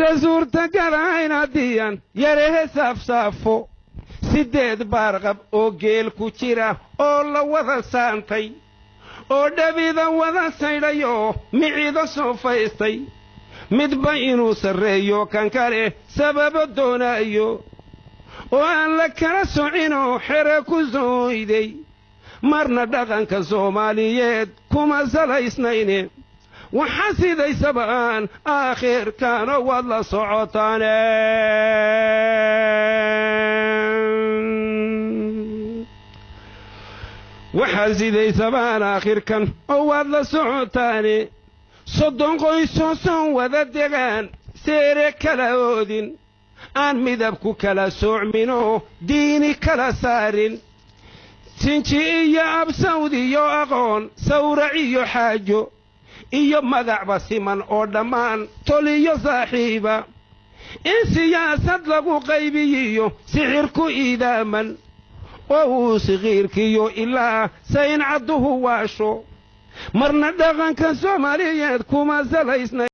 rasuurta galayna diyan yarehe saafsaafo sideed baarqab oo geel ku jira oo la wada saantay oo dhabida wada saydhayo miciida soo faystay midba inuu sarreeyo kan kale sababo doonayo oo aan la kala socinoo xere ku sooyday marna dhaqanka Soomaaliyeed kuma salaysnayne waxaa sidaysaba aan aakhirkaana wad la socotaane waxaa sidaysaba aan aakhirkan oo wad la socotaane soddon qoysoo son wada degaan seere kala oodin aan midabku kala soocminoo diini kala saarin sinji iyo absawd iyo aqoon sawrac iyo xaajo iyo magacba siman oo dhammaan tol iyo saaxiiba in siyaasad lagu qaybiyo sixirku iidaaman oo uu siqiirkiyo ilaa sayn cadduhu waasho marna dhaqanka Soomaaliyeed kuma salaysna